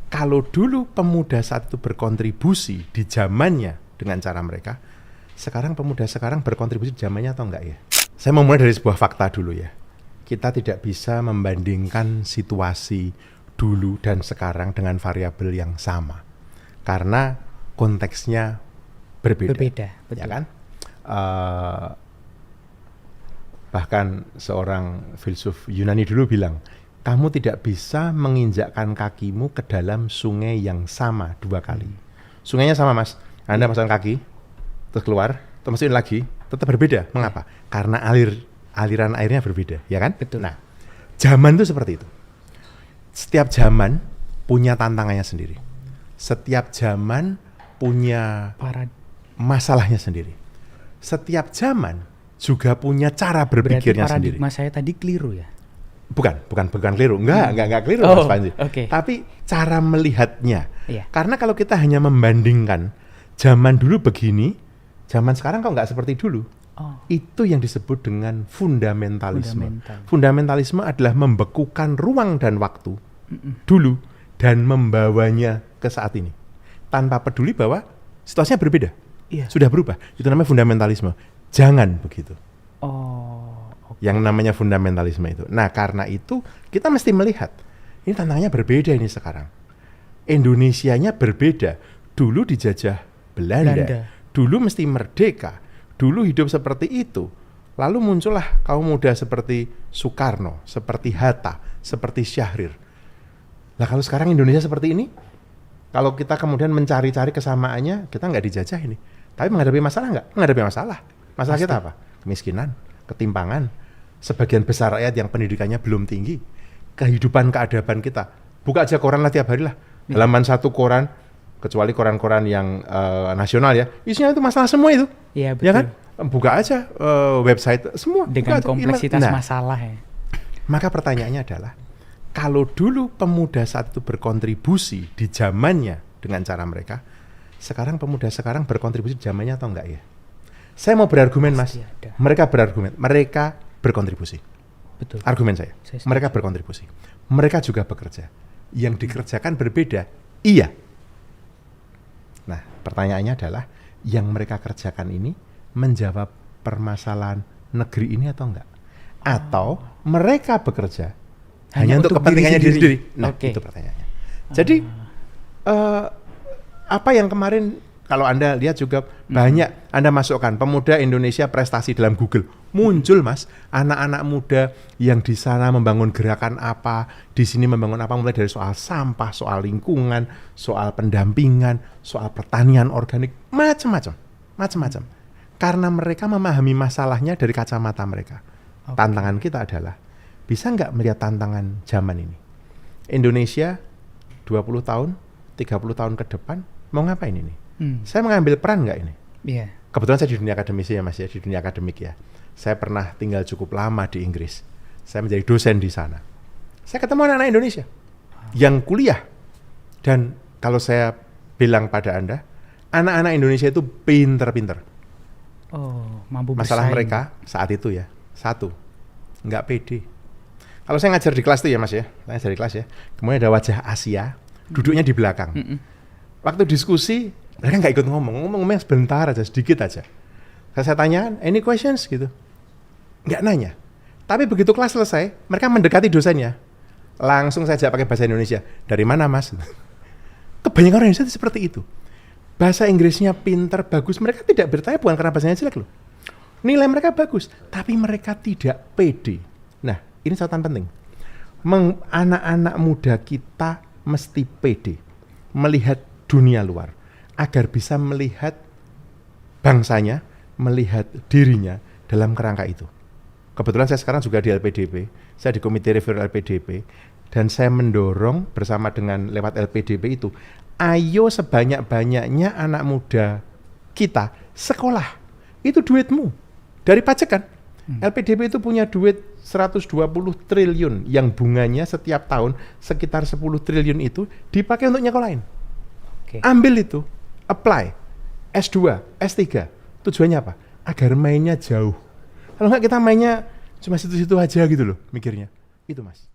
Kalau dulu pemuda saat itu berkontribusi di zamannya dengan cara mereka, sekarang pemuda sekarang berkontribusi di zamannya atau enggak ya? Saya mau mulai dari sebuah fakta dulu ya. Kita tidak bisa membandingkan situasi dulu dan sekarang dengan variabel yang sama. Karena konteksnya berbeda. Betul. Ya kan? Bahkan seorang filsuf Yunani dulu bilang, kamu tidak bisa menginjakkan kakimu ke dalam sungai yang sama 2 kali. Sungainya sama mas, Anda masukkan kaki, terus keluar, terus masukin lagi, tetap berbeda. Mengapa? Karena aliran airnya berbeda, ya kan? Betul. Nah, zaman itu seperti itu. Setiap zaman punya tantangannya sendiri. Setiap zaman punya masalahnya sendiri. Setiap zaman juga punya cara berpikirnya sendiri. Berarti paradigma saya tadi keliru ya? Bukan keliru. Enggak keliru Mas Panji. Okay. Tapi cara melihatnya. Iya. Karena kalau kita hanya membandingkan zaman dulu begini, zaman sekarang kok nggak seperti dulu. Itu yang disebut dengan fundamentalisme. Fundamentalisme adalah membekukan ruang dan waktu dulu dan membawanya ke saat ini. Tanpa peduli bahwa situasinya berbeda. Iya. Sudah berubah. Itu namanya fundamentalisme. Jangan begitu. Yang namanya fundamentalisme itu. Nah, karena itu kita mesti melihat ini tantangannya berbeda ini sekarang. Indonesianya berbeda. Dulu dijajah Belanda. Dulu mesti merdeka. Dulu hidup seperti itu. Lalu muncullah kaum muda seperti Soekarno, seperti Hatta, seperti Syahrir. Nah, kalau sekarang Indonesia seperti ini, kalau kita kemudian mencari-cari kesamaannya, kita nggak dijajah ini. Tapi menghadapi masalah nggak? Menghadapi masalah. Masalah kita apa? Kemiskinan, ketimpangan. Sebagian besar rakyat yang pendidikannya belum tinggi. Kehidupan keadaban kita. Buka aja koran lah tiap hari lah. Halaman satu koran, kecuali koran-koran yang nasional ya, isinya itu masalah semua itu. Iya betul. Ya kan? Buka aja website semua. Dengan kompleksitas masalah ya. Maka pertanyaannya adalah, kalau dulu pemuda saat itu berkontribusi di zamannya dengan cara mereka, sekarang pemuda sekarang berkontribusi di zamannya atau enggak ya? Saya mau berargumen mas, mereka berkontribusi. Betul. Argumen saya mereka berkontribusi. Mereka juga bekerja. Yang dikerjakan berbeda, iya. Nah, pertanyaannya adalah, yang mereka kerjakan ini menjawab permasalahan negeri ini atau enggak? Atau mereka bekerja hanya untuk kepentingannya diri sendiri? Nah, itu pertanyaannya. Jadi, apa yang kemarin kalau Anda lihat juga banyak Anda masukkan pemuda Indonesia prestasi dalam Google, muncul mas anak-anak muda yang di sana membangun gerakan apa, di sini membangun apa, mulai dari soal sampah, soal lingkungan, soal pendampingan, soal pertanian organik, macam-macam. Karena mereka memahami masalahnya dari kacamata mereka. Tantangan kita adalah, bisa nggak melihat tantangan zaman ini? Indonesia 20 tahun, 30 tahun ke depan mau ngapain ini? Saya mengambil peran nggak ini? Iya. Kebetulan saya di dunia akademisi ya mas ya, di dunia akademik ya. Saya pernah tinggal cukup lama di Inggris. Saya menjadi dosen di sana. Saya ketemu anak-anak Indonesia yang kuliah. Dan kalau saya bilang pada Anda, anak-anak Indonesia itu pinter-pinter. Mampu Masalah bersaing. mereka saat itu ya, satu, nggak pede. Kalau saya ngajar di kelas itu ya mas ya, saya ngajar di kelas ya, kemudian ada wajah Asia, duduknya di belakang. Waktu diskusi, mereka nggak ikut ngomongnya sebentar aja, sedikit aja. Saya tanya, any questions gitu? Nggak nanya. Tapi begitu kelas selesai, mereka mendekati dosennya. Langsung saja pakai bahasa Indonesia. Dari mana mas? Kebanyakan orang Indonesia itu seperti itu. Bahasa Inggrisnya pinter, bagus. Mereka tidak bertanya bukan karena bahasanya jelek loh. Nilai mereka bagus, tapi mereka tidak pede. Nah, ini catatan penting. Anak-anak muda kita mesti pede melihat dunia luar, agar bisa melihat bangsanya, melihat dirinya dalam kerangka itu. Kebetulan saya sekarang juga di LPDP, saya di Komite Review LPDP, dan saya mendorong bersama dengan lewat LPDP itu, ayo sebanyak-banyaknya anak muda kita sekolah, itu duitmu, dari pajak kan. LPDP itu punya duit 120 triliun, yang bunganya setiap tahun sekitar 10 triliun itu dipakai untuk nyekolahin. Ambil itu, apply, S2, S3, tujuannya apa? Agar mainnya jauh. Kalau nggak kita mainnya cuma situ-situ aja gitu loh mikirnya. Itu mas.